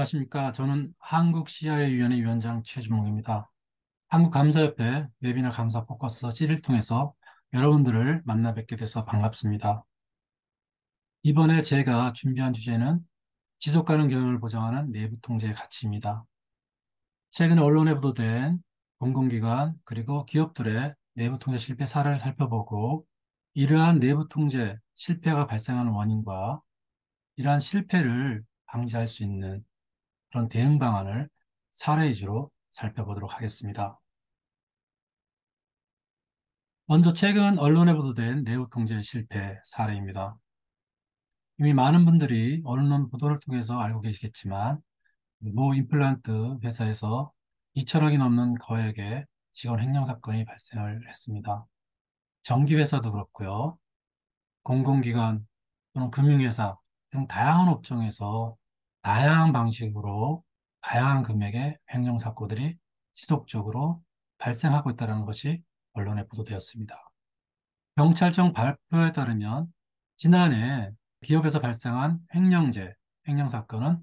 안녕하십니까. 저는 한국CIA위원회 위원장 최주몽입니다. 한국감사협회 웨비나 감사 포커스 시리를 통해서 여러분들을 만나 뵙게 돼서 반갑습니다. 이번에 제가 준비한 주제는 지속가능 경영을 보장하는 내부 통제의 가치입니다. 최근 언론에 보도된 공공기관 그리고 기업들의 내부 통제 실패 사례를 살펴보고 이러한 내부 통제 실패가 발생하는 원인과 이러한 실패를 방지할 수 있는 그런 대응 방안을 사례 위주로 살펴보도록 하겠습니다. 먼저 최근 언론에 보도된 내부 통제 실패 사례입니다. 이미 많은 분들이 언론 보도를 통해서 알고 계시겠지만 모 임플란트 회사에서 2천억이 넘는 거액의 직원 횡령 사건이 발생을 했습니다. 전기회사도 그렇고요. 공공기관 또는 금융회사 등 다양한 업종에서 다양한 방식으로 다양한 금액의 횡령 사건들이 지속적으로 발생하고 있다는 것이 언론에 보도되었습니다. 경찰청 발표에 따르면 지난해 기업에서 발생한 횡령 사건은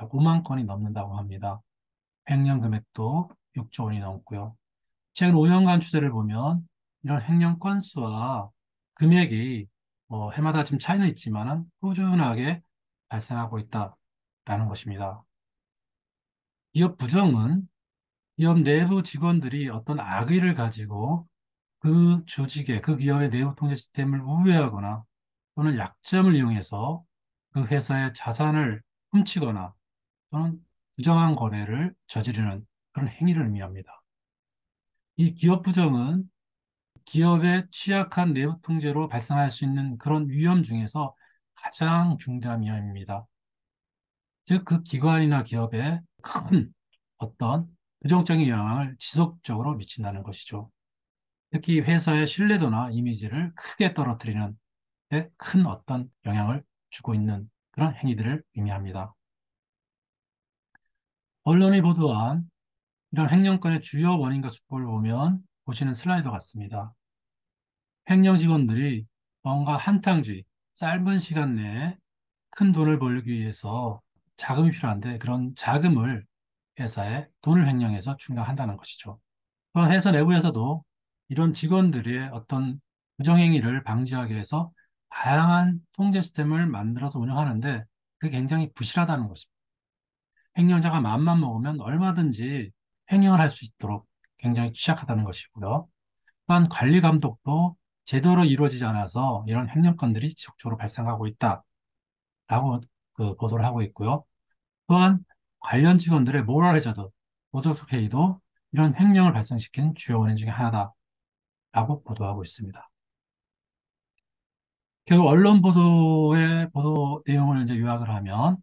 약 5만 건이 넘는다고 합니다. 횡령 금액도 6조 원이 넘고요. 최근 5년간 추세를 보면 이런 횡령 건수와 금액이 해마다 좀 차이는 있지만은 꾸준하게 발생하고 있다라는 것입니다. 기업 부정은 기업 내부 직원들이 어떤 악의를 가지고 그 조직의, 그 기업의 내부 통제 시스템을 우회하거나 또는 약점을 이용해서 그 회사의 자산을 훔치거나 또는 부정한 거래를 저지르는 그런 행위를 의미합니다. 이 기업 부정은 기업의 취약한 내부 통제로 발생할 수 있는 그런 위험 중에서 가장 중대한 위험입니다. 즉, 그 기관이나 기업에 큰 어떤 부정적인 영향을 지속적으로 미친다는 것이죠. 특히 회사의 신뢰도나 이미지를 크게 떨어뜨리는 데 큰 어떤 영향을 주고 있는 그런 행위들을 의미합니다. 언론이 보도한 이런 횡령건의 주요 원인과 수법을 보면 보시는 슬라이드 같습니다. 횡령 직원들이 뭔가 한탕주의, 짧은 시간 내에 큰 돈을 벌기 위해서 자금이 필요한데 그런 자금을 회사에 돈을 횡령해서 충당한다는 것이죠. 또한 회사 내부에서도 이런 직원들의 어떤 부정행위를 방지하기 위해서 다양한 통제 시스템을 만들어서 운영하는데 그게 굉장히 부실하다는 것입니다. 횡령자가 마음만 먹으면 얼마든지 횡령을 할 수 있도록 굉장히 취약하다는 것이고요. 또한 관리 감독도 제대로 이루어지지 않아서 이런 횡령건들이 지속적으로 발생하고 있다라고 보도를 하고 있고요. 또한 관련 직원들의 모럴 해저드, 도덕적 해이도 이런 횡령을 발생시키는 주요 원인 중에 하나다라고 보도하고 있습니다. 결국 언론 보도의 보도 내용을 이제 요약을 하면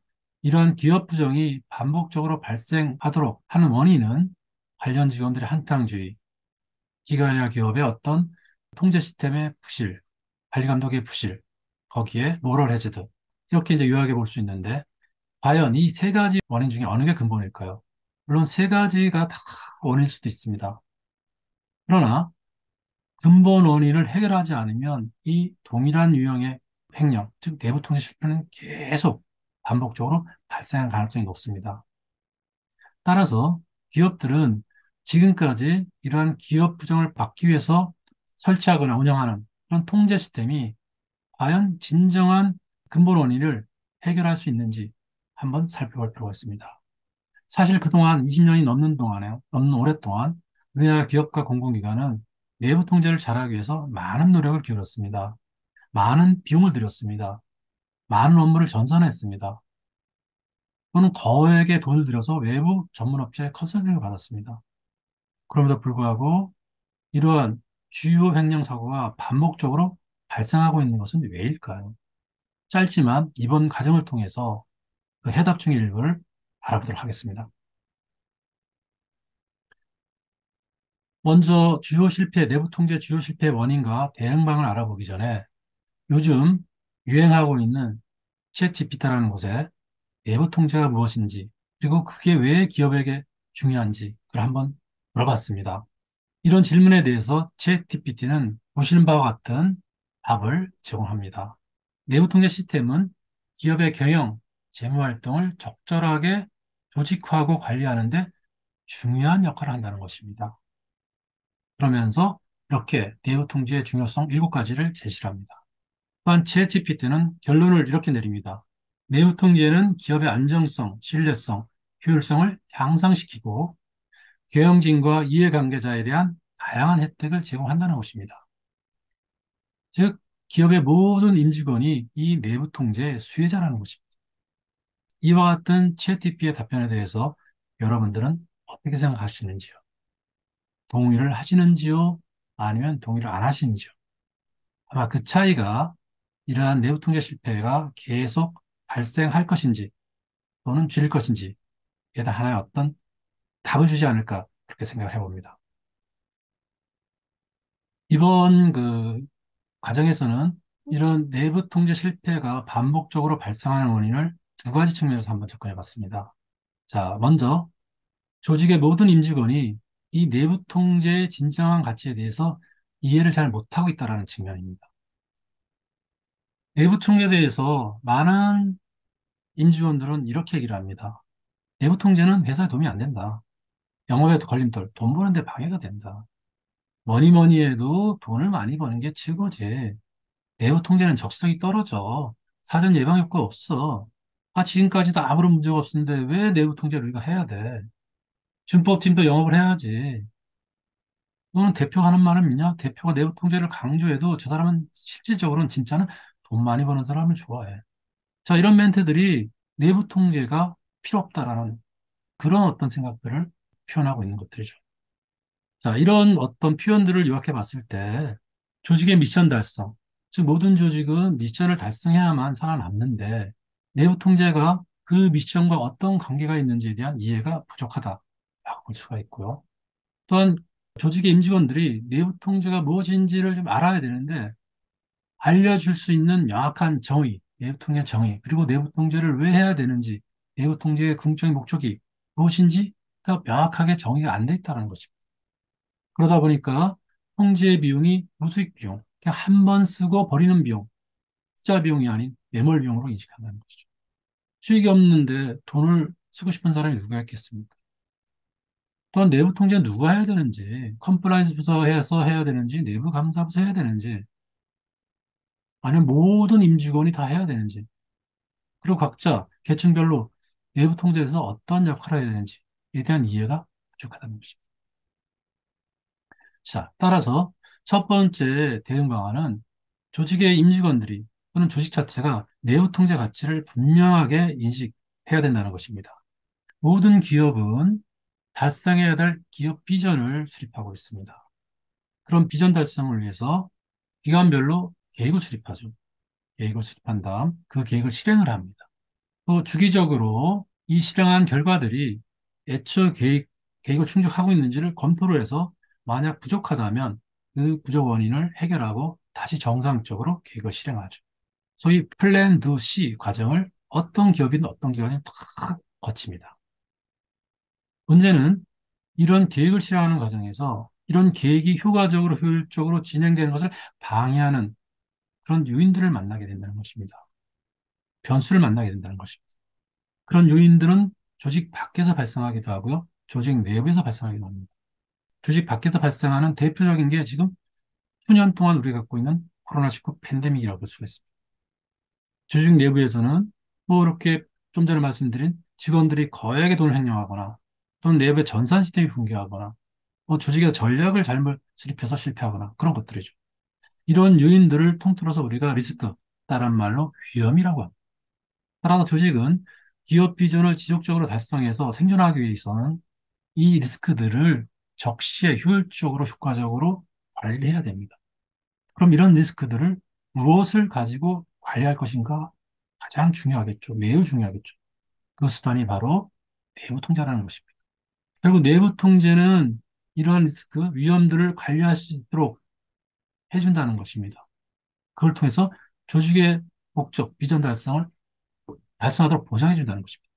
이러한 기업 부정이 반복적으로 발생하도록 하는 원인은 관련 직원들의 한탕주의, 기관이나 기업의 어떤 통제 시스템의 부실, 관리 감독의 부실, 거기에 모럴 해저드 이렇게 이제 요약해 볼 수 있는데 과연 이 세 가지 원인 중에 어느 게 근본일까요? 물론 세 가지가 다 원인일 수도 있습니다. 그러나 근본 원인을 해결하지 않으면 이 동일한 유형의 횡령, 즉 내부 통제 실패는 계속 반복적으로 발생할 가능성이 높습니다. 따라서 기업들은 지금까지 이러한 기업 부정을 막기 위해서 설치하거나 운영하는 그런 통제 시스템이 과연 진정한 근본 원인을 해결할 수 있는지 한번 살펴볼 필요가 있습니다. 사실 그동안 20년이 넘는 오랫동안 우리나라 기업과 공공기관은 내부 통제를 잘하기 위해서 많은 노력을 기울였습니다. 많은 비용을 들였습니다. 많은 업무를 전산했습니다. 또는 거액의 돈을 들여서 외부 전문업체의 컨설팅을 받았습니다. 그럼에도 불구하고 이러한 주요 횡령 사고가 반복적으로 발생하고 있는 것은 왜일까요? 짧지만 이번 과정을 통해서 그 해답 중의 일부를 알아보도록 하겠습니다. 먼저 내부 통제 주요 실패 원인과 대응 방을 알아보기 전에 요즘 유행하고 있는 챗 GPT라는 곳에 내부 통제가 무엇인지 그리고 그게 왜 기업에게 중요한지 그걸 한번 물어봤습니다. 이런 질문에 대해서 챗 GPT는 보시는 바와 같은 답을 제공합니다. 내부 통제 시스템은 기업의 경영, 재무 활동을 적절하게 조직화하고 관리하는데 중요한 역할을 한다는 것입니다. 그러면서 이렇게 내부 통제의 중요성 7가지를 제시를 합니다. 또한 챗GPT는 결론을 이렇게 내립니다. 내부 통제는 기업의 안정성, 신뢰성, 효율성을 향상시키고 경영진과 이해관계자에 대한 다양한 혜택을 제공한다는 것입니다. 즉, 기업의 모든 임직원이 이 내부 통제의 수혜자라는 것입니다. 이와 같은 챗GPT의 답변에 대해서 여러분들은 어떻게 생각하시는지요? 동의를 하시는지요? 아니면 동의를 안 하시는지요? 아마 그 차이가 이러한 내부 통제 실패가 계속 발생할 것인지 또는 줄일 것인지에 대한 하나의 어떤 답을 주지 않을까 그렇게 생각을 해봅니다. 이번 그 과정에서는 이런 내부 통제 실패가 반복적으로 발생하는 원인을 2가지 측면에서 한번 접근해 봤습니다. 자, 먼저 조직의 모든 임직원이 이 내부 통제의 진정한 가치에 대해서 이해를 잘 못하고 있다는 측면입니다. 내부 통제에 대해서 많은 임직원들은 이렇게 얘기를 합니다. 내부 통제는 회사에 도움이 안 된다. 영업에 걸림돌, 돈 버는데 방해가 된다. 뭐니 뭐니 해도 돈을 많이 버는 게 최고지. 내부 통제는 적성이 떨어져. 사전 예방 효과 없어. 아, 지금까지도 아무런 문제가 없었는데 왜 내부 통제를 우리가 해야 돼? 준법팀도 영업을 해야지. 너는 대표 하는 말을 믿냐? 대표가 내부 통제를 강조해도 저 사람은 실질적으로는 진짜는 돈 많이 버는 사람을 좋아해. 자, 이런 멘트들이 내부 통제가 필요 없다라는 그런 어떤 생각들을 표현하고 있는 것들이죠. 자, 이런 어떤 표현들을 요약해 봤을 때 조직의 미션 달성, 즉 모든 조직은 미션을 달성해야만 살아남는데 내부 통제가 그 미션과 어떤 관계가 있는지에 대한 이해가 부족하다라고 볼 수가 있고요. 또한 조직의 임직원들이 내부 통제가 무엇인지를 좀 알아야 되는데 알려줄 수 있는 명확한 정의, 내부 통제 정의, 그리고 내부 통제를 왜 해야 되는지, 내부 통제의 궁극적인 목적이 무엇인지가 명확하게 정의가 안 돼 있다는 것입니다. 그러다 보니까 통제 비용이 무수익 비용, 그냥 한 번 쓰고 버리는 비용, 투자 비용이 아닌 매몰 비용으로 인식한다는 것이죠. 수익이 없는데 돈을 쓰고 싶은 사람이 누가 있겠습니까? 또한 내부 통제는 누가 해야 되는지, 컴플라이언스 부서에서 해야 되는지, 내부 감사부서 해야 되는지, 아니면 모든 임직원이 다 해야 되는지, 그리고 각자 계층별로 내부 통제에서 어떤 역할을 해야 되는지에 대한 이해가 부족하다는 것입니다. 자, 따라서 첫 번째 대응 방안은 조직의 임직원들이 또는 조직 자체가 내부 통제 가치를 분명하게 인식해야 된다는 것입니다. 모든 기업은 달성해야 될 기업 비전을 수립하고 있습니다. 그런 비전 달성을 위해서 기관별로 계획을 수립하죠. 계획을 수립한 다음 그 계획을 실행을 합니다. 또 주기적으로 이 실행한 결과들이 애초 계획을 충족하고 있는지를 검토를 해서 만약 부족하다면 그 부족 원인을 해결하고 다시 정상적으로 계획을 실행하죠. 소위 플랜 두 C 과정을 어떤 기업이든 어떤 기관이든 다 거칩니다. 문제는 이런 계획을 실행하는 과정에서 이런 계획이 효과적으로 효율적으로 진행되는 것을 방해하는 그런 요인들을 만나게 된다는 것입니다. 변수를 만나게 된다는 것입니다. 그런 요인들은 조직 밖에서 발생하기도 하고요. 조직 내부에서 발생하기도 합니다. 조직 밖에서 발생하는 대표적인 게 지금 수년 동안 우리가 갖고 있는 코로나19 팬데믹이라고 볼 수가 있습니다. 조직 내부에서는 뭐 이렇게 좀 전에 말씀드린 직원들이 거액의 돈을 횡령하거나 또는 내부의 전산 시스템이 붕괴하거나 뭐 조직의 전략을 잘못 수립해서 실패하거나 그런 것들이죠. 이런 요인들을 통틀어서 우리가 리스크, 다른 말로 위험이라고 합니다. 따라서 조직은 기업 비전을 지속적으로 달성해서 생존하기 위해서는 이 리스크들을 적시에 효율적으로 효과적으로 관리해야 됩니다. 그럼 이런 리스크들을 무엇을 가지고 관리할 것인가 가장 중요하겠죠. 매우 중요하겠죠. 그 수단이 바로 내부 통제라는 것입니다. 결국 내부 통제는 이러한 리스크, 위험들을 관리할 수 있도록 해준다는 것입니다. 그걸 통해서 조직의 목적, 비전 달성을 달성하도록 보장해준다는 것입니다.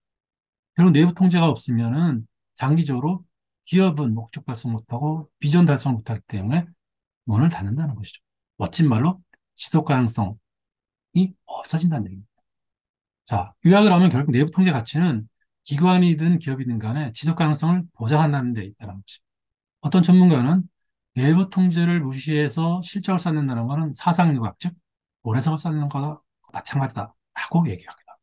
결국 내부 통제가 없으면은 장기적으로 기업은 목적 달성 못하고 비전 달성 못하기 때문에 문을 닫는다는 것이죠. 멋진 말로 지속 가능성이 없어진다는 얘기입니다. 자, 요약을 하면 결국 내부 통제 가치는 기관이든 기업이든 간에 지속 가능성을 보장한다는 데 있다는 것입니다. 어떤 전문가는 내부 통제를 무시해서 실적을 쌓는다는 것은 사상누각, 즉 오래성을 쌓는 것과 마찬가지다라고 얘기합니다.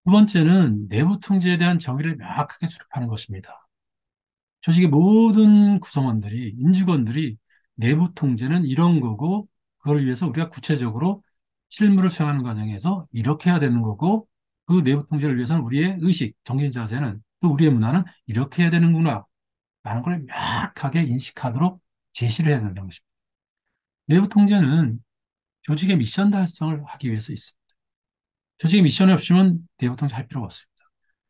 두 번째는 내부 통제에 대한 정의를 명확하게 수립하는 것입니다. 조직의 모든 구성원들이, 임직원들이 내부 통제는 이런 거고, 그걸 위해서 우리가 구체적으로 실무를 수행하는 과정에서 이렇게 해야 되는 거고, 그 내부 통제를 위해서는 우리의 의식, 정신 자세는 또 우리의 문화는 이렇게 해야 되는구나, 라는 걸 명확하게 인식하도록 제시를 해야 된다는 것입니다. 내부 통제는 조직의 미션 달성을 하기 위해서 있습니다. 조직의 미션이 없으면 내부 통제할 필요가 없습니다.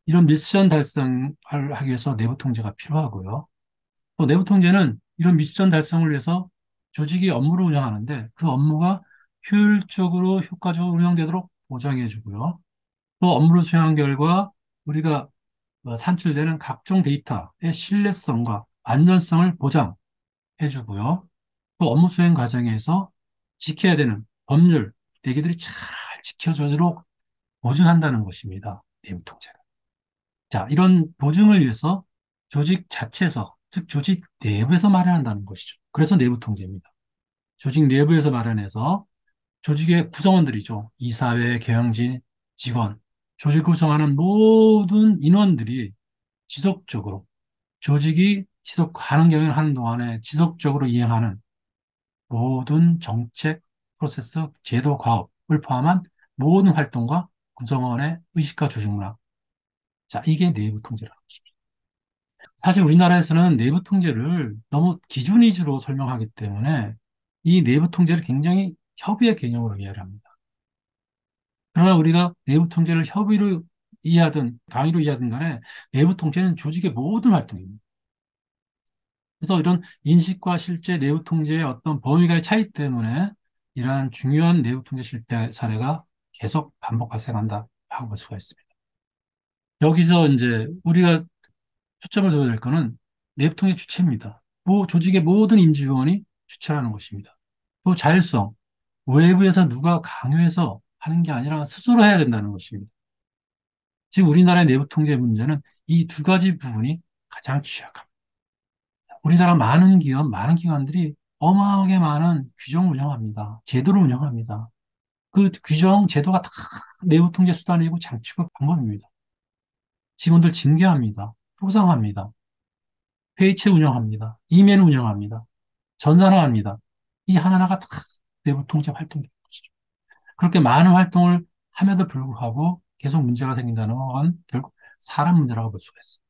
이런 미션 달성을 하기 위해서 내부 통제가 필요하고요. 또 내부 통제는 이런 미션 달성을 위해서 조직이 업무를 운영하는데 그 업무가 효율적으로 효과적으로 운영되도록 보장해 주고요. 또 업무를 수행한 결과 우리가 산출되는 각종 데이터의 신뢰성과 안전성을 보장해 주고요. 또 업무 수행 과정에서 지켜야 되는 법률, 대기들이 잘 지켜지도록 보증한다는 것입니다. 내부 통제가. 자, 이런 보증을 위해서 조직 자체에서, 즉 조직 내부에서 마련한다는 것이죠. 그래서 내부 통제입니다. 조직 내부에서 마련해서 조직의 구성원들이죠. 이사회, 경영진, 직원, 조직 구성하는 모든 인원들이 지속적으로 조직이 지속 가능 경영을 하는 동안에 지속적으로 이행하는 모든 정책, 프로세스, 제도, 과업을 포함한 모든 활동과 구성원의 의식과 조직 문화. 자, 이게 내부 통제라는 것입니다. 사실 우리나라에서는 내부 통제를 너무 기준 위주로 설명하기 때문에 이 내부 통제를 굉장히 협의의 개념으로 이해를 합니다. 그러나 우리가 내부 통제를 협의로 이해하든 강의로 이해하든 간에 내부 통제는 조직의 모든 활동입니다. 그래서 이런 인식과 실제 내부 통제의 어떤 범위가의 차이 때문에 이러한 중요한 내부 통제 실패 사례가 계속 반복 발생한다라고 볼 수가 있습니다. 여기서 이제 우리가 초점을 둬야 될 거는 내부 통제 주체입니다. 조직의 모든 임직원이 주체라는 것입니다. 또 자율성, 외부에서 누가 강요해서 하는 게 아니라 스스로 해야 된다는 것입니다. 지금 우리나라의 내부 통제 문제는 이 두 가지 부분이 가장 취약합니다. 우리나라 많은 기업, 많은 기관들이 어마어마하게 많은 규정을 운영합니다. 제도를 운영합니다. 그 규정, 제도가 다 내부 통제 수단이고 장치고 방법입니다. 직원들 징계합니다. 포상합니다. 회의체 운영합니다. 이메일 운영합니다. 전산화합니다. 이 하나하나가 다 내부 통제 활동인 것이죠. 그렇게 많은 활동을 함에도 불구하고 계속 문제가 생긴다는 건 결국 사람 문제라고 볼 수가 있습니다.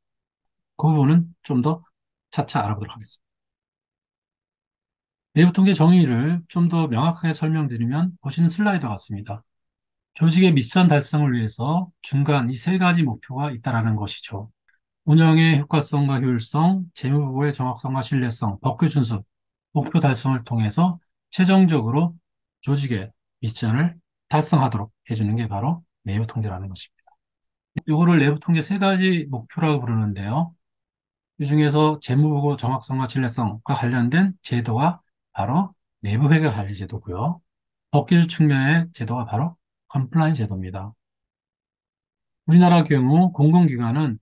그 부분은 좀 더 차차 알아보도록 하겠습니다. 내부 통계 정의를 좀 더 명확하게 설명드리면 보시는 슬라이드 같습니다. 조직의 미션 달성을 위해서 중간 이 세 가지 목표가 있다라는 것이죠. 운영의 효과성과 효율성, 재무보고의 정확성과 신뢰성, 법규 준수, 목표 달성을 통해서 최종적으로 조직의 미션을 달성하도록 해주는 게 바로 내부 통제라는 것입니다. 이거를 내부 통제 세 가지 목표라고 부르는데요. 이 중에서 재무보고 정확성과 신뢰성과 관련된 제도가 바로 내부회계 관리 제도고요. 법규 측면의 제도가 바로 컴플라인 제도입니다. 우리나라 경우 공공기관은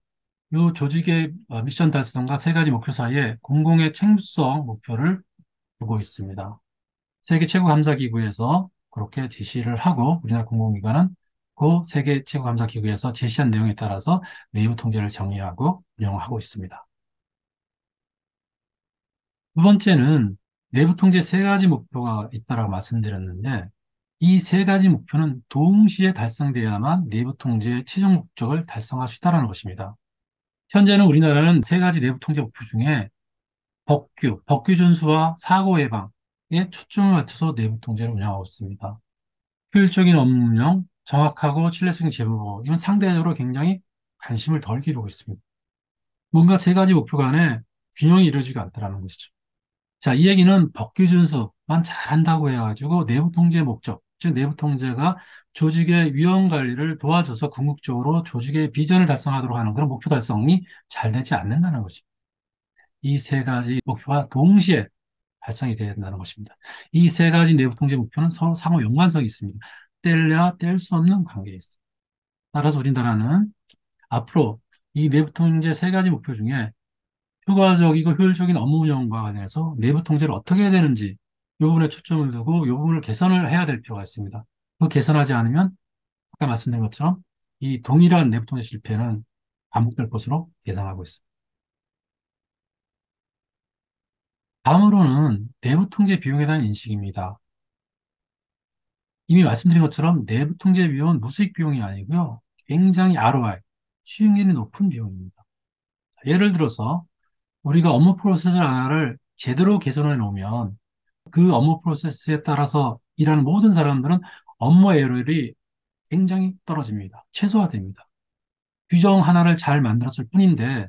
이 조직의 미션 달성과 세 가지 목표 사이에 공공의 책무성 목표를 두고 있습니다. 세계 최고 감사 기구에서 그렇게 제시를 하고 우리나라 공공기관은 그 세계 최고 감사 기구에서 제시한 내용에 따라서 내부 통제를 정의하고 운영하고 있습니다. 두 번째는 내부 통제 세 가지 목표가 있다고 말씀드렸는데 이 세 가지 목표는 동시에 달성돼야만 내부 통제의 최종 목적을 달성할 수 있다는 것입니다. 현재는 우리나라는 세 가지 내부 통제 목표 중에 법규 준수와 사고 예방에 초점을 맞춰서 내부 통제를 운영하고 있습니다. 효율적인 업무 운영, 정확하고 신뢰성 제보, 이건 상대적으로 굉장히 관심을 덜 기울이고 있습니다. 뭔가 세 가지 목표 간에 균형이 이루어지지 않다는 것이죠. 자, 이 얘기는 법규 준수만 잘한다고 해가지고 내부 통제 목적, 즉 내부 통제가 조직의 위험 관리를 도와줘서 궁극적으로 조직의 비전을 달성하도록 하는 그런 목표 달성이 잘 되지 않는다는 것입니다. 이 세 가지 목표가 동시에 달성이 돼야 된다는 것입니다. 이 세 가지 내부 통제 목표는 서로 상호 연관성이 있습니다. 뗄래야 뗄 수 없는 관계에 있습니다. 따라서 우리나라는 앞으로 이 내부 통제 세 가지 목표 중에 효과적이고 효율적인 업무 운영과 관련해서 내부 통제를 어떻게 해야 되는지 이 부분에 초점을 두고 이 부분을 개선을 해야 될 필요가 있습니다. 그 개선하지 않으면 아까 말씀드린 것처럼 이 동일한 내부 통제 실패는 반복될 것으로 예상하고 있습니다. 다음으로는 내부 통제 비용에 대한 인식입니다. 이미 말씀드린 것처럼 내부 통제 비용은 무수익 비용이 아니고요. 굉장히 ROI, 수익률이 높은 비용입니다. 예를 들어서 우리가 업무 프로세스 하나를 제대로 개선해 놓으면 그 업무 프로세스에 따라서 일하는 모든 사람들은 업무 에러이 굉장히 떨어집니다. 최소화됩니다. 규정 하나를 잘 만들었을 뿐인데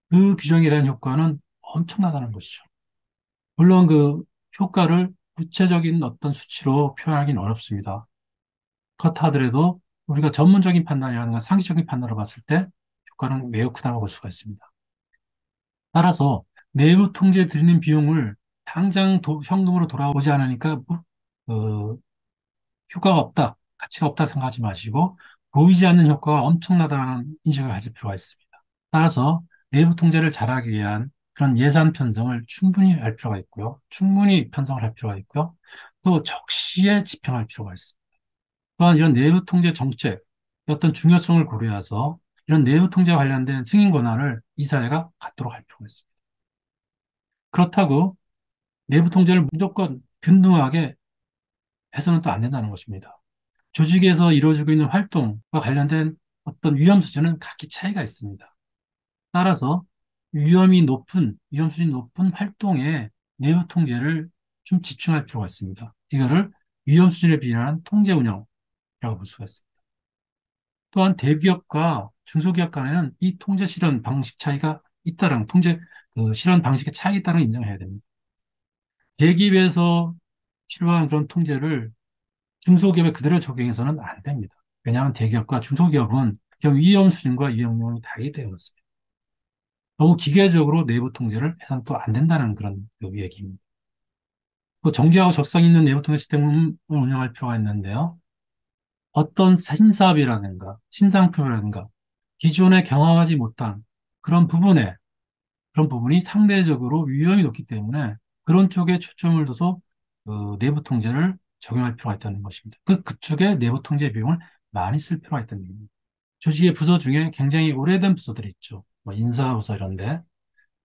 그 규정에 대한 효과는 엄청나다는 것이죠. 물론 그 효과를 구체적인 어떤 수치로 표현하기는 어렵습니다. 그렇다 하더라도 우리가 전문적인 판단이라든가 상식적인 판단으로 봤을 때 효과는 매우 크다고 볼 수가 있습니다. 따라서 내부 통제에 들이는 비용을 당장 현금으로 돌아오지 않으니까 어, 효과가 없다, 가치가 없다 생각하지 마시고 보이지 않는 효과가 엄청나다는 인식을 가질 필요가 있습니다. 따라서 내부 통제를 잘하기 위한 그런 예산 편성을 충분히 할 필요가 있고요. 충분히 편성을 할 필요가 있고요. 또 적시에 집행할 필요가 있습니다. 또한 이런 내부 통제 정책, 어떤 중요성을 고려해서 이런 내부 통제와 관련된 승인 권한을 이사회가 갖도록 할 필요가 있습니다. 그렇다고 내부 통제를 무조건 균등하게 해서는 또 안 된다는 것입니다. 조직에서 이루어지고 있는 활동과 관련된 어떤 위험 수준은 각기 차이가 있습니다. 따라서 위험 수준이 높은 활동에 내부 통제를 좀 집중할 필요가 있습니다. 이거를 위험 수준에 비례한 통제 운영이라고 볼 수가 있습니다. 또한 대기업과 중소기업 간에는 이 통제 실현 방식 차이가 있다는 통제 실현 방식의 차이가 있다는 걸 인정해야 됩니다. 대기업에서 필요한 그런 통제를 중소기업에 그대로 적용해서는 안 됩니다. 왜냐하면 대기업과 중소기업은 그 위험 수준과 위험률이 다르기 때문에 그렇습니다. 너무 기계적으로 내부 통제를 해서는 또 안 된다는 그런 얘기입니다. 또 정교하고 적성 있는 내부 통제 시스템을 운영할 필요가 있는데요. 어떤 신사업이라든가 신상품이라든가 기존에 경험하지 못한 그런 부분에 그런 부분이 상대적으로 위험이 높기 때문에 그런 쪽에 초점을 둬서 내부 통제를 적용할 필요가 있다는 것입니다. 그쪽에 내부 통제 비용을 많이 쓸 필요가 있다는 얘기입니다. 조직의 부서 중에 굉장히 오래된 부서들이 있죠. 뭐 인사부서 이런데.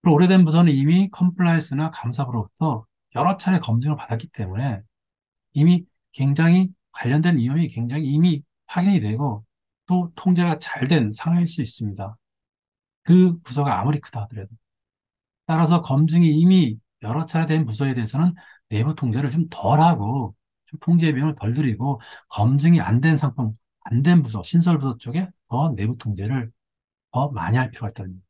그 오래된 부서는 이미 컴플라이언스나 감사부로부터 여러 차례 검증을 받았기 때문에 이미 굉장히 관련된 위험이 굉장히 이미 확인이 되고 또 통제가 잘 된 상황일 수 있습니다. 그 부서가 아무리 크다 하더라도. 따라서 검증이 이미 여러 차례 된 부서에 대해서는 내부 통제를 좀 덜하고 좀 통제 비용을 덜 들이고 검증이 안 된 상품, 안 된 부서, 신설 부서 쪽에 더 내부 통제를 더 많이 할 필요가 있다는 겁니다.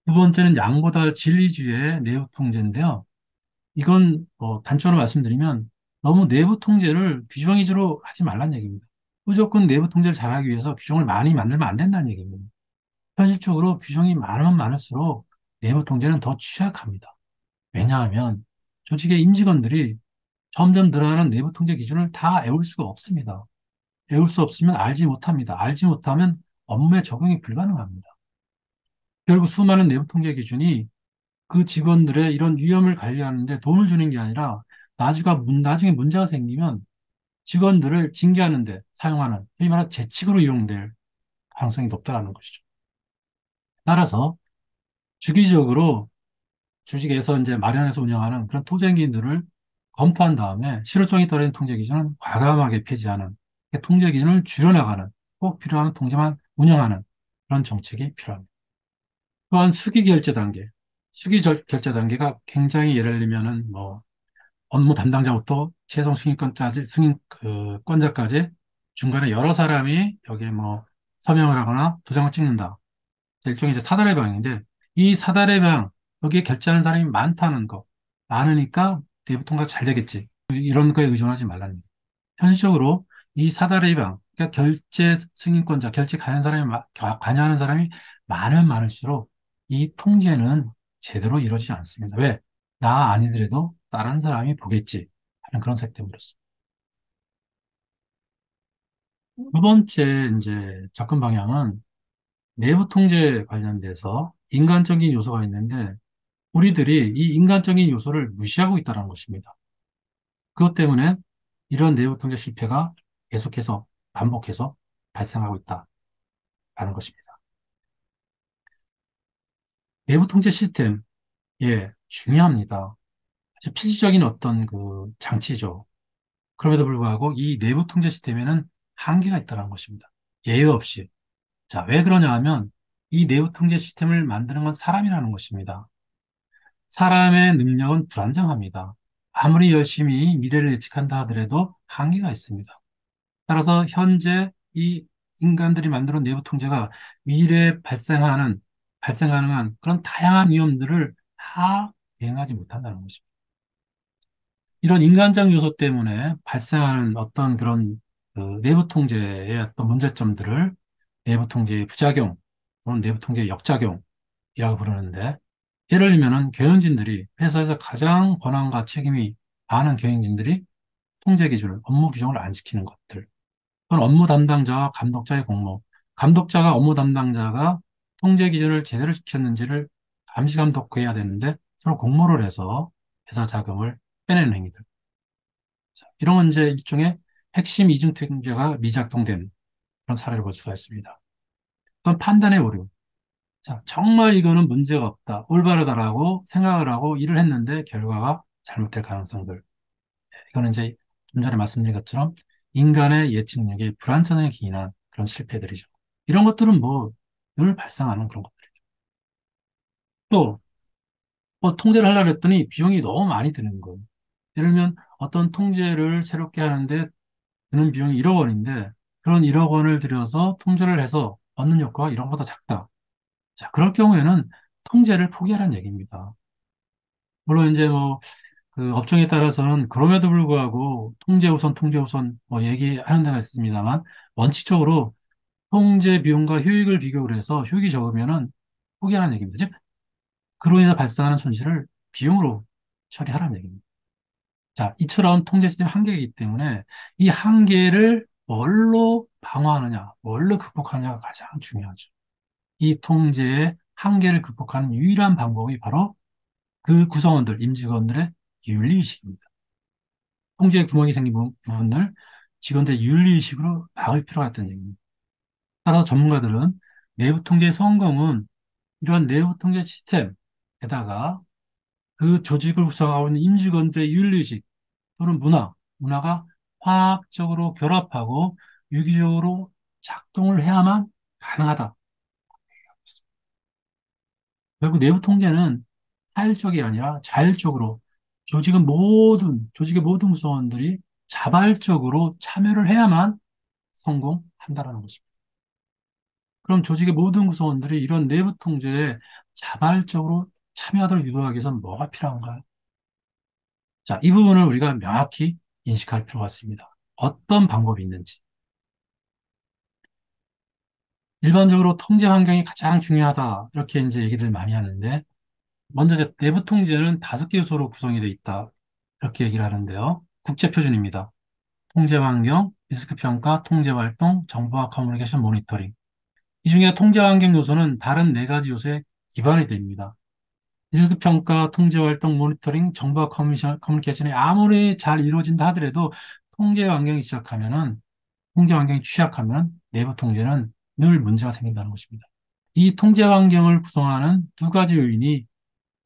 두 번째는 양보다 질 위주의 내부 통제인데요. 이건 단적으로 말씀드리면 너무 내부 통제를 규정 위주로 하지 말란 얘기입니다. 무조건 내부 통제를 잘하기 위해서 규정을 많이 만들면 안 된다는 얘기입니다. 현실적으로 규정이 많으면 많을수록 내부 통제는 더 취약합니다. 왜냐하면 조직의 임직원들이 점점 늘어나는 내부 통제 기준을 다 외울 수가 없습니다. 외울 수 없으면 알지 못합니다. 알지 못하면 업무에 적용이 불가능합니다. 결국 수많은 내부 통제 기준이 그 직원들의 이런 위험을 관리하는데 도움을 주는 게 아니라 나중에 문제가 생기면 직원들을 징계하는데 사용하는, 이 말하는 재칙으로 이용될 가능성이 높다는 것이죠. 따라서 주기적으로 주식에서 이제 마련해서 운영하는 그런 통제기준들을 검토한 다음에 실효성이 떨어진 통제 기준은 과감하게 폐지하는, 통제 기준을 줄여나가는, 꼭 필요한 통제만 운영하는 그런 정책이 필요합니다. 또한 수기 결제 단계, 결제 단계가 굉장히 예를 들면은 뭐 업무 담당자부터 최종 승인 권자까지 중간에 여러 사람이 여기에 뭐 서명을 하거나 도장을 찍는다. 일종의 이제 사다리 방인데 이 사다리 방 여기에 결제하는 사람이 많다는 거 많으니까 내부 통과가 잘 되겠지 이런 거에 의존하지 말라는 거예요. 현실적으로 이 사다리 방 그러니까 결제 승인권자 결제 관여하는 사람이 많으면 많을수록 이 통제는 제대로 이루어지지 않습니다. 왜? 나 아니더라도 다른 사람이 보겠지 하는 그런 색 때문에 그렇습니다. 두 번째 이제 접근 방향은 내부 통제 관련돼서 인간적인 요소가 있는데 우리들이 이 인간적인 요소를 무시하고 있다는 것입니다. 그것 때문에 이런 내부 통제 실패가 계속해서 반복해서 발생하고 있다는 것입니다. 내부 통제 시스템, 예, 중요합니다. 아주 필수적인 어떤 그 장치죠. 그럼에도 불구하고 이 내부 통제 시스템에는 한계가 있다는 것입니다. 예외 없이. 자, 왜 그러냐 하면 이 내부 통제 시스템을 만드는 건 사람이라는 것입니다. 사람의 능력은 불안정합니다. 아무리 열심히 미래를 예측한다 하더라도 한계가 있습니다. 따라서 현재 이 인간들이 만드는 내부 통제가 미래에 발생 가능한 그런 다양한 위험들을 다 대응하지 못한다는 것입니다. 이런 인간적 요소 때문에 발생하는 어떤 그런 그 내부 통제의 어떤 문제점들을 내부 통제의 부작용 또는 내부 통제의 역작용이라고 부르는데 예를 들면은 경영진들이 회사에서 가장 권한과 책임이 많은 경영진들이 통제 기준을 업무 규정을 안 지키는 것들 또는 업무 담당자와 감독자의 공모 감독자가 업무 담당자가 통제 기준을 제대로 지켰는지를 감시 감독해야 되는데 서로 공모를 해서 회사 자금을 빼내는 행위들 이런 건 이제 일종의 핵심 이중통제가 미작동된 그런 사례를 볼 수가 있습니다. 또는 판단의 오류. 자, 정말 이거는 문제가 없다, 올바르다라고 생각을 하고 일을 했는데 결과가 잘못될 가능성들. 이거는 이제 좀 전에 말씀드린 것처럼 인간의 예측력이 불완전하게 기인한 그런 실패들이죠. 이런 것들은 뭐 늘 발생하는 그런 것들이죠. 또, 뭐 통제를 하려고 했더니 비용이 너무 많이 드는 거예요. 예를 들면 어떤 통제를 새롭게 하는데 드는 비용이 1억 원인데 그런 1억 원을 들여서 통제를 해서 얻는 효과가 이런 것보다 작다. 자, 그럴 경우에는 통제를 포기하라는 얘기입니다. 물론 이제 뭐 그 업종에 따라서는 그럼에도 불구하고 통제 우선 뭐 얘기하는 데가 있습니다만 원칙적으로 통제 비용과 효익을 비교를 해서 효익이 적으면은 포기하라는 얘기입니다. 즉, 그로 인해 발생하는 손실을 비용으로 처리하라는 얘기입니다. 자, 이처럼 통제 시스템 한계이기 때문에 이 한계를 뭘로 방어하느냐, 뭘로 극복하느냐가 가장 중요하죠. 이 통제의 한계를 극복하는 유일한 방법이 바로 그 구성원들, 임직원들의 윤리의식입니다. 통제에 구멍이 생긴 부분을 직원들의 윤리의식으로 막을 필요가 있다는 얘기입니다. 따라서 전문가들은 내부 통제의 성공은 이러한 내부 통제 시스템에다가 그 조직을 구성하고 있는 임직원들의 윤리의식 또는 문화가 화학적으로 결합하고 유기적으로 작동을 해야만 가능하다. 결국 내부 통제는 타일적이 아니라 자율적으로 조직의 모든 구성원들이 자발적으로 참여를 해야만 성공한다라는 것입니다. 그럼 조직의 모든 구성원들이 이런 내부 통제에 자발적으로 참여하도록 유도하기 위해서는 뭐가 필요한가요? 자, 이 부분을 우리가 명확히 인식할 필요가 있습니다. 어떤 방법이 있는지. 일반적으로 통제 환경이 가장 중요하다. 이렇게 이제 얘기를 많이 하는데, 먼저 이제 내부 통제는 5개 요소로 구성이 되어 있다. 이렇게 얘기를 하는데요. 국제 표준입니다. 통제 환경, 리스크 평가, 통제 활동, 정보와 커뮤니케이션 모니터링. 이 중에 통제 환경 요소는 다른 4가지 요소에 기반이 됩니다. 리스크 평가, 통제 활동, 모니터링, 정보와 커뮤니케이션이 아무리 잘 이루어진다 하더라도 통제 환경이 취약하면 내부 통제는 늘 문제가 생긴다는 것입니다. 이 통제 환경을 구성하는 2가지 요인이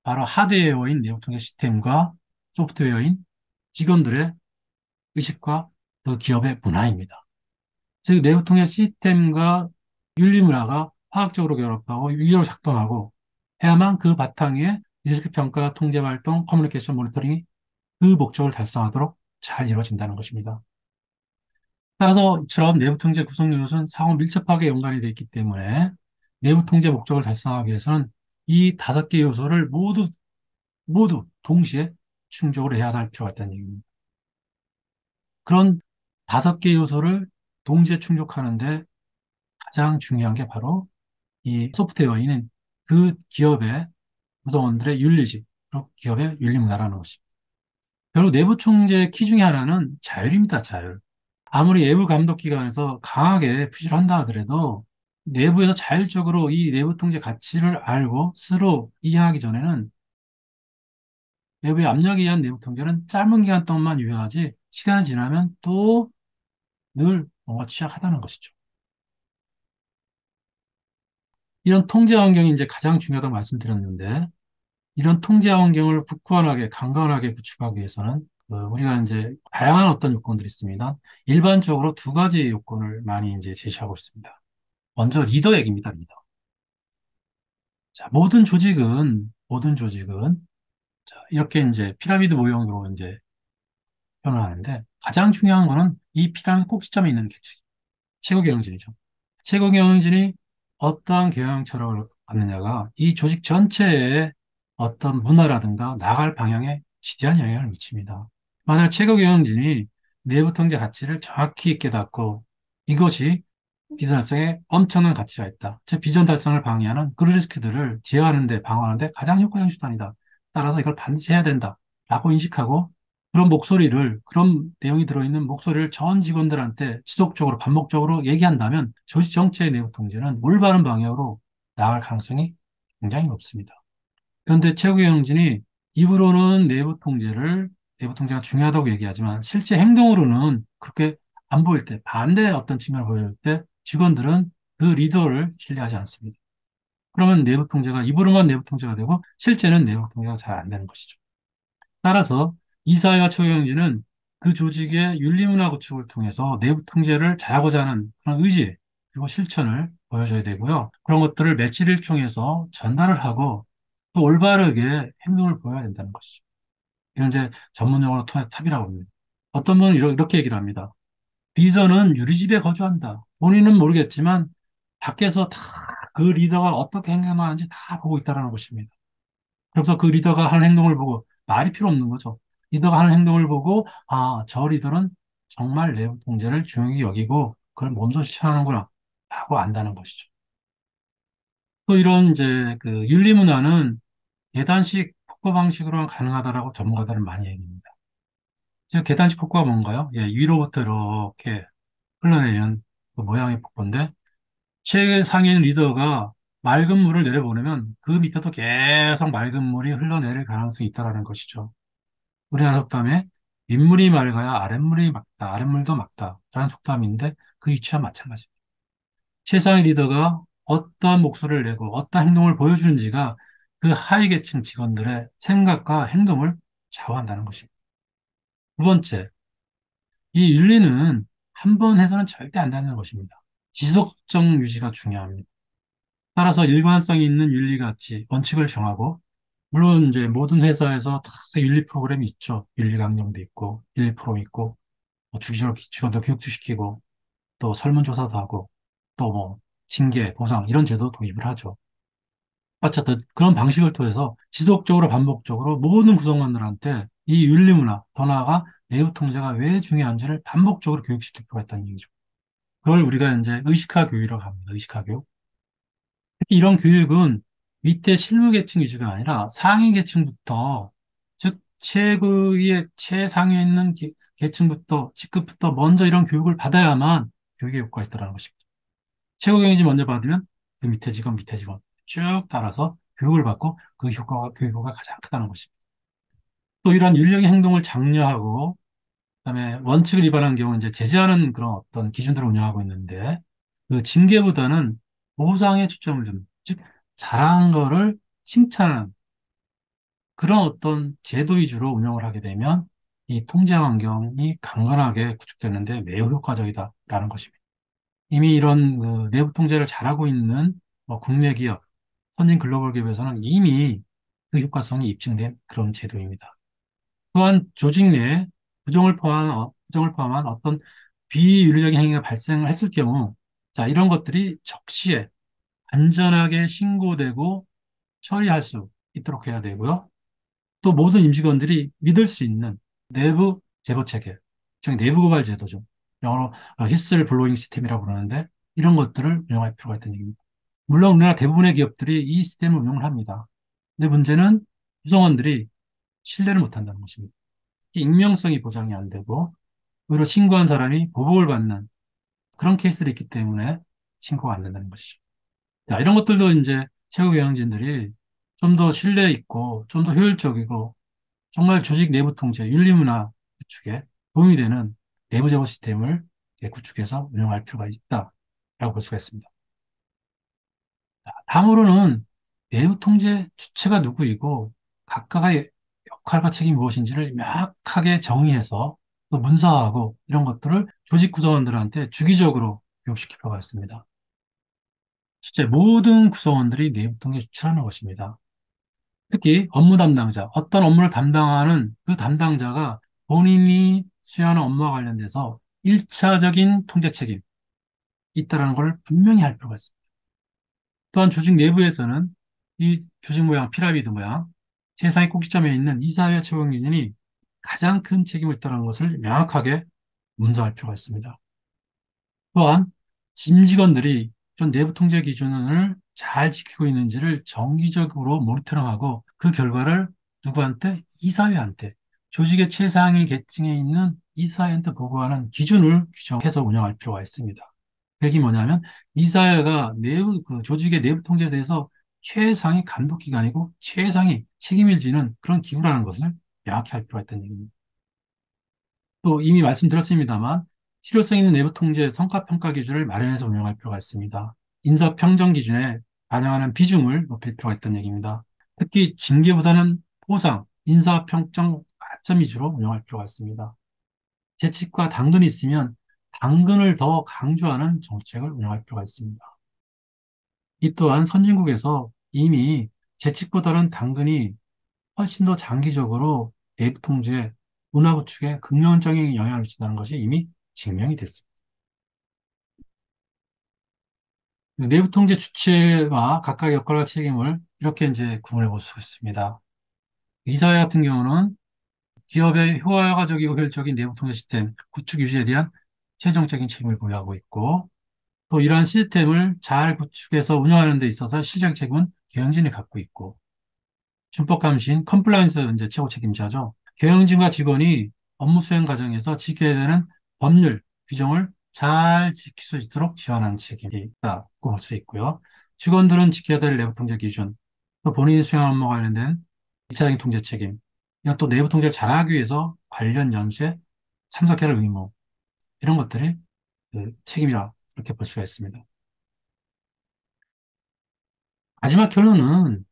바로 하드웨어인 내부 통제 시스템과 소프트웨어인 직원들의 의식과 그 기업의 문화입니다. 즉, 내부 통제 시스템과 윤리 문화가 화학적으로 결합하고 유기적으로 작동하고 해야만 그 바탕에 리스크 평가, 통제 활동, 커뮤니케이션 모니터링이 그 목적을 달성하도록 잘 이루어진다는 것입니다. 따라서 이처럼 내부 통제 구성 요소는 상호 밀접하게 연관이 되어 있기 때문에 내부 통제 목적을 달성하기 위해서는 이 5개 요소를 모두 동시에 충족을 해야 할 필요가 있다는 얘기입니다. 그런 5개 요소를 동시에 충족하는데 가장 중요한 게 바로 이 소프트웨어인 그 기업의 구성원들의 윤리식, 그리고 기업의 윤리 문화라는 것입니다. 결국 내부 총재의 키 중에 하나는 자율입니다, 자율. 아무리 외부 감독 기관에서 강하게 푸시를 한다 하더라도 내부에서 자율적으로 이 내부 통제 가치를 알고 스스로 이행하기 전에는 내부의 압력에 의한 내부 통제는 짧은 기간 동안만 유효하지 시간이 지나면 또 늘 뭔가 취약하다는 것이죠. 이런 통제 환경이 이제 가장 중요하다고 말씀드렸는데 이런 통제 환경을 굳건하게 강건하게 구축하기 위해서는 우리가 이제 다양한 어떤 요건들이 있습니다. 일반적으로 두 가지 요건을 많이 이제 제시하고 있습니다. 먼저 리더 얘기입니다. 리더. 자, 모든 조직은 자, 이렇게 이제 피라미드 모형으로 이제 표현을 하는데 가장 중요한 거는 이 피라미드 꼭지점에 있는 계층, 최고 경영진이죠. 최고 경영진이 어떠한 경영 철학을 갖느냐가 이 조직 전체의 어떤 문화라든가 나갈 방향에 지대한 영향을 미칩니다. 만약 최고 경영진이 내부 통제 가치를 정확히 깨닫고 이것이 비전 달성에 엄청난 가치가 있다. 즉, 비전 달성을 방해하는 그 리스크들을 제어하는 데, 방어하는 데 가장 효과적인 수단이다. 따라서 이걸 반드시 해야 된다. 라고 인식하고 그런 내용이 들어있는 목소리를 전 직원들한테 지속적으로, 반복적으로 얘기한다면 조직 정체의 내부 통제는 올바른 방향으로 나아갈 가능성이 굉장히 높습니다. 그런데 최고 경영진이 입으로는 내부 통제가 중요하다고 얘기하지만 실제 행동으로는 그렇게 안 보일 때, 반대의 어떤 측면을 보일 때 직원들은 그 리더를 신뢰하지 않습니다. 그러면 입으로만 내부 통제가 되고 실제는 내부 통제가 잘 안 되는 것이죠. 따라서 이사회와 최고 경영진은 그 조직의 윤리문화 구축을 통해서 내부 통제를 잘하고자 하는 그런 의지, 그리고 실천을 보여줘야 되고요. 그런 것들을 며칠을 통해서 전달을 하고 또 올바르게 행동을 보여야 된다는 것이죠. 이건 이제 전문 용어로 탑이라고 합니다. 어떤 분은 이렇게 얘기를 합니다. 리더는 유리집에 거주한다. 본인은 모르겠지만 밖에서 다 그 리더가 어떻게 행동하는지 다 보고 있다는 것입니다. 그래서 그 리더가 하는 행동을 보고 말이 필요 없는 거죠. 리더가 하는 행동을 보고 아, 저 리더는 정말 내부 통제를 중요히 여기고 그걸 먼저 실천하는구나 하고 안다는 것이죠. 또 이런 이제 그 윤리 문화는 계단식 폭거 방식으로 가능하다라고 전문가들은 많이 얘기합니다. 즉 계단식 폭거가 뭔가요? 예, 위로부터 이렇게 흘러내리는 그 모양의 폭포인데 최상위 리더가 맑은 물을 내려보내면 그 밑에도 계속 맑은 물이 흘러내릴 가능성이 있다라는 것이죠. 우리나라 속담에 윗물이 맑아야 아랫물이 맑다, 아랫물도 맑다라는 속담인데 그 이치와 마찬가지입니다. 최상위 리더가 어떠한 목소리를 내고 어떠한 행동을 보여주는지가 그 하위 계층 직원들의 생각과 행동을 좌우한다는 것입니다. 두 번째, 이 윤리는 한 번 해서는 절대 안 되는 것입니다. 지속적 유지가 중요합니다. 따라서 일관성 있는 윤리 가치, 원칙을 정하고, 물론 이제 모든 회사에서 다 윤리 프로그램이 있죠. 윤리 강령도 있고, 윤리 프로그램 있고, 뭐 주기적으로 직원들 교육도 시키고, 또 설문조사도 하고, 또 뭐 징계, 보상 이런 제도 도입을 하죠. 어쨌든 그런 방식을 통해서 지속적으로 반복적으로 모든 구성원들한테 이 윤리 문화, 더 나아가 내부 통제가 왜 중요한지를 반복적으로 교육시킬 필요가 있다는 얘기죠. 그걸 우리가 이제 의식화 교육이라고 합니다. 의식화 교육. 특히 이런 교육은 밑에 실무 계층 위주가 아니라 상위 계층부터, 즉 최고의 최상위에 있는 계층부터 직급부터 먼저 이런 교육을 받아야만 교육의 효과가 있다는 것입니다. 최고 경영진 먼저 받으면 그 밑에 직원 쭉 따라서 교육을 받고 그 효과가 교육 효과가 가장 크다는 것입니다. 또 이러한 윤리적인 행동을 장려하고 그다음에 원칙을 위반한 경우 이제 제재하는 그런 어떤 기준들을 운영하고 있는데 그 징계보다는 보상에 초점을 둔, 즉 잘한 거를 칭찬하는 그런 어떤 제도 위주로 운영을 하게 되면 이 통제 환경이 강건하게 구축되는데 매우 효과적이다라는 것입니다. 이미 이런 그 내부 통제를 잘하고 있는 뭐 국내 기업, 선진 글로벌 기업에서는 이미 그 효과성이 입증된 그런 제도입니다. 또한 조직 내에 부정을 포함한 어떤 비윤리적인 행위가 발생을 했을 경우, 자, 이런 것들이 적시에 안전하게 신고되고 처리할 수 있도록 해야 되고요. 또 모든 임직원들이 믿을 수 있는 내부 제보 체계, 즉 내부 고발 제도죠. 영어로 히스를 블로잉 시스템이라고 그러는데 이런 것들을 운영할 필요가 있다는 얘기입니다. 물론 우리나라 대부분의 기업들이 이 시스템을 운영을 합니다. 근데 문제는 구성원들이 신뢰를 못한다는 것입니다. 익명성이 보장이 안 되고 오히려 신고한 사람이 보복을 받는 그런 케이스들이 있기 때문에 신고가 안 된다는 것이죠. 자, 이런 것들도 이제 최고 경영진들이 좀 더 신뢰 있고 좀 더 효율적이고 정말 조직 내부 통제, 윤리문화 구축에 도움이 되는 내부 제보 시스템을 구축해서 운영할 필요가 있다라고 볼 수가 있습니다. 다음으로는 내부 통제 주체가 누구이고 각각의 역할과 책임이 무엇인지를 명확하게 정의해서 또 문서화하고 이런 것들을 조직 구성원들한테 주기적으로 교육시킬 필요가 있습니다. 실제 모든 구성원들이 내부 통제 주체라는 것입니다. 특히 업무 담당자, 어떤 업무를 담당하는 그 담당자가 본인이 수행하는 업무와 관련돼서 1차적인 통제 책임이 있다는 걸 분명히 할 필요가 있습니다. 또한 조직 내부에서는 이 조직 모양, 피라미드 모양, 세상의 꼭지점에 있는 이사회 최고위원이 가장 큰 책임을 있다는 것을 명확하게 문서할 필요가 있습니다. 또한 짐 직원들이 이런 내부 통제 기준을 잘 지키고 있는지를 정기적으로 모니터링하고 그 결과를 누구한테? 이사회한테, 조직의 최상위 계층에 있는 이사회한테 보고하는 기준을 규정해서 운영할 필요가 있습니다. 그게 뭐냐면 이사회가 내부 그 조직의 내부 통제에 대해서 최상위 감독 기관이고 최상위 책임을 지는 그런 기구라는 것을 명확히 할 필요가 있다는 얘기입니다. 또 이미 말씀드렸습니다만 실효성 있는 내부 통제 성과 평가 기준을 마련해서 운영할 필요가 있습니다. 인사 평정 기준에 반영하는 비중을 높일 필요가 있다는 얘기입니다. 특히 징계보다는 보상, 인사 평정 가점 위주로 운영할 필요가 있습니다. 재칙과 당근이 있으면 당근을 더 강조하는 정책을 운영할 필요가 있습니다. 이 또한 선진국에서 이미 재칙보다는 당근이 훨씬 더 장기적으로 내부 통제, 문화 구축에 긍정적인 영향을 미친다는 것이 이미 증명이 됐습니다. 내부 통제 주체와 각각의 역할과 책임을 이렇게 이제 구분해 볼 수 있습니다. 이사회 같은 경우는 기업의 효과적이고 효율적인 내부 통제 시스템 구축 유지에 대한 최종적인 책임을 부여하고 있고, 또 이러한 시스템을 잘 구축해서 운영하는 데 있어서 실적 책임은 경영진이 갖고 있고, 준법 감시인 컴플라이언스 이제 최고 책임자죠. 경영진과 직원이 업무 수행 과정에서 지켜야 되는 법률 규정을 잘 지킬 수 있도록 지원하는 책임이 있다고 볼 수 있고요. 직원들은 지켜야 될 내부 통제 기준, 또 본인이 수행한 업무 관련된 2차적인 통제 책임, 이런 또 내부 통제를 잘하기 위해서 관련 연수에 참석해야 할 의무, 이런 것들이 그 책임이라 이렇게 볼 수가 있습니다. 마지막 결론은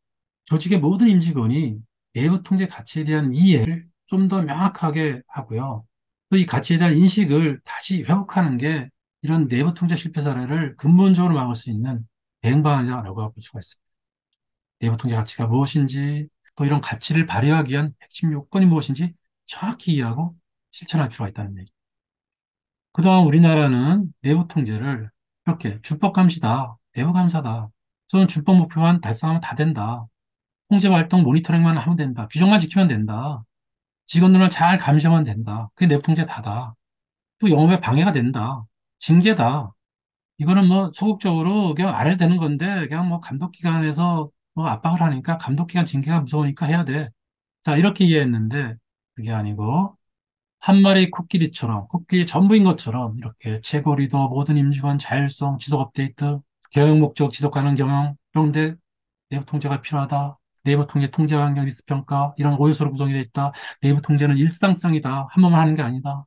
조직의 모든 임직원이 내부 통제 가치에 대한 이해를 좀 더 명확하게 하고요. 또 이 가치에 대한 인식을 다시 회복하는 게 이런 내부 통제 실패 사례를 근본적으로 막을 수 있는 대응 방안이라고 볼 수가 있습니다. 내부 통제 가치가 무엇인지, 또 이런 가치를 발휘하기 위한 핵심 요건이 무엇인지 정확히 이해하고 실천할 필요가 있다는 얘기. 그동안 우리나라는 내부 통제를 이렇게 준법 감시다, 내부 감사다, 또는 준법 목표만 달성하면 다 된다. 통제 활동 모니터링만 하면 된다. 규정만 지키면 된다. 직원들만 잘 감시하면 된다. 그게 내부 통제 다다. 또 영업에 방해가 된다. 징계다. 이거는 뭐 소극적으로 그냥 안 해도 되는 건데 그냥 뭐 감독기관에서 뭐 압박을 하니까 감독기관 징계가 무서우니까 해야 돼. 자, 이렇게 이해했는데 그게 아니고 한 마리 코끼리처럼 코끼리 전부인 것처럼 이렇게 최고 리더 모든 임직원 자율성 지속 업데이트 경영 목적 지속 가능 경영 이런데 내부 통제가 필요하다. 내부 통제, 통제 환경 리스크 평가, 이런 오요소로 구성이 되어 있다. 내부 통제는 일상성이다. 한 번만 하는 게 아니다.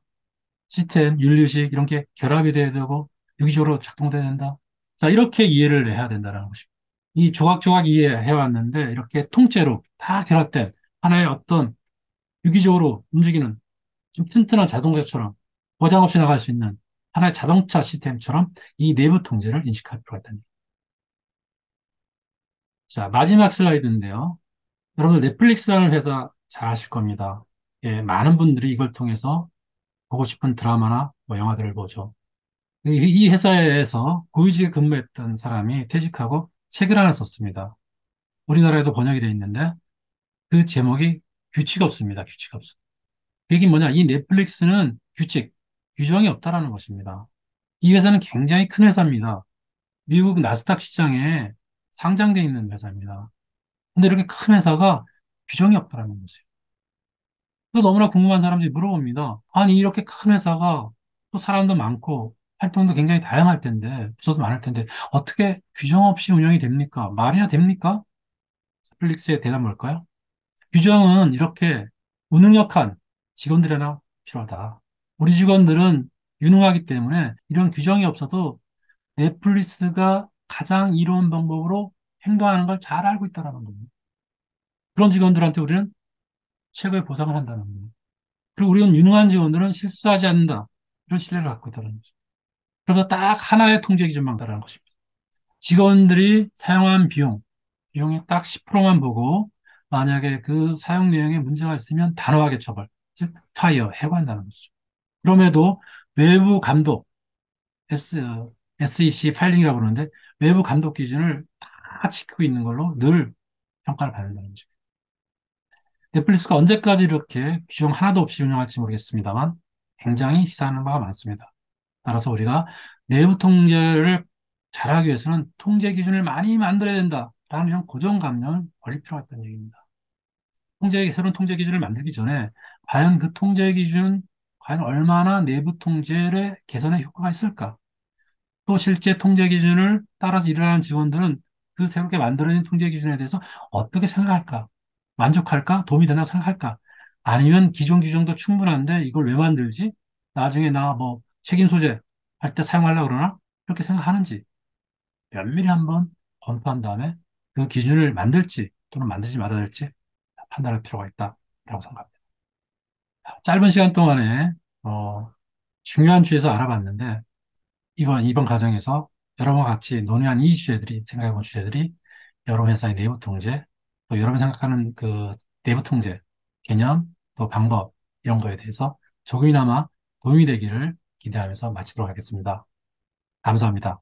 시스템, 윤리의식, 이런 게 결합이 돼야 되고, 유기적으로 작동돼야 된다. 자, 이렇게 이해를 해야 된다는 것입니다. 이 조각조각 이해해왔는데, 이렇게 통째로 다 결합된 하나의 어떤 유기적으로 움직이는 좀 튼튼한 자동차처럼 보장 없이 나갈 수 있는 하나의 자동차 시스템처럼 이 내부 통제를 인식할 필요가 있다는. 자, 마지막 슬라이드인데요. 여러분 넷플릭스라는 회사 잘 아실 겁니다. 예, 많은 분들이 이걸 통해서 보고 싶은 드라마나 뭐 영화들을 보죠. 이 회사에서 고위직에 근무했던 사람이 퇴직하고 책을 하나 썼습니다. 우리나라에도 번역이 되어 있는데 그 제목이 규칙 없습니다. 규칙 없어. 그게 뭐냐? 이 넷플릭스는 규칙, 규정이 없다라는 것입니다. 이 회사는 굉장히 큰 회사입니다. 미국 나스닥 시장에 상장되어 있는 회사입니다. 근데 이렇게 큰 회사가 규정이 없다라는 거죠. 또 너무나 궁금한 사람들이 물어봅니다. 아니, 이렇게 큰 회사가 또 사람도 많고 활동도 굉장히 다양할 텐데, 부서도 많을 텐데, 어떻게 규정 없이 운영이 됩니까? 말이나 됩니까? 넷플릭스의 대답 뭘까요? 규정은 이렇게 무능력한 직원들이나 필요하다. 우리 직원들은 유능하기 때문에 이런 규정이 없어도 넷플릭스가 가장 이로운 방법으로 행동하는 걸 잘 알고 있다는 겁니다. 그런 직원들한테 우리는 최고의 보상을 한다는 겁니다. 그리고 우리는 유능한 직원들은 실수하지 않는다. 이런 신뢰를 갖고 있다는 거죠. 그래서 딱 하나의 통제 기준만 따르는 것입니다. 직원들이 사용한 비용의 딱 10%만 보고 만약에 그 사용 내용에 문제가 있으면 단호하게 처벌, 즉 파이어, 해고한다는 거죠. 그럼에도 외부 감독, S, SEC 파일링이라고 그러는데 외부 감독 기준을 다 지키고 있는 걸로 늘 평가를 받는다는 거죠. 넷플릭스가 언제까지 이렇게 규정 하나도 없이 운영할지 모르겠습니다만 굉장히 시사하는 바가 많습니다. 따라서 우리가 내부 통제를 잘하기 위해서는 통제 기준을 많이 만들어야 된다라는 이런 고정관념을 버릴 필요가 있다는 얘기입니다. 새로운 통제 기준을 만들기 전에 과연 그 통제 기준, 과연 얼마나 내부 통제의 개선에 효과가 있을까? 또 실제 통제 기준을 따라서 일하는 직원들은 그 새롭게 만들어진 통제 기준에 대해서 어떻게 생각할까? 만족할까? 도움이 되나 생각할까? 아니면 기존 규정도 충분한데 이걸 왜 만들지? 나중에 나 뭐 책임 소재 할 때 사용하려고 그러나? 그렇게 생각하는지 면밀히 한번 검토한 다음에 그 기준을 만들지 또는 만들지 말아야 될지 판단할 필요가 있다라고 생각합니다. 짧은 시간 동안에 중요한 주에서 알아봤는데 이번 과정에서 여러분과 같이 논의한 이 주제들이, 생각해 본 주제들이 여러 회사의 내부 통제, 또 여러분이 생각하는 그 내부 통제, 개념, 또 방법, 이런 거에 대해서 조금이나마 도움이 되기를 기대하면서 마치도록 하겠습니다. 감사합니다.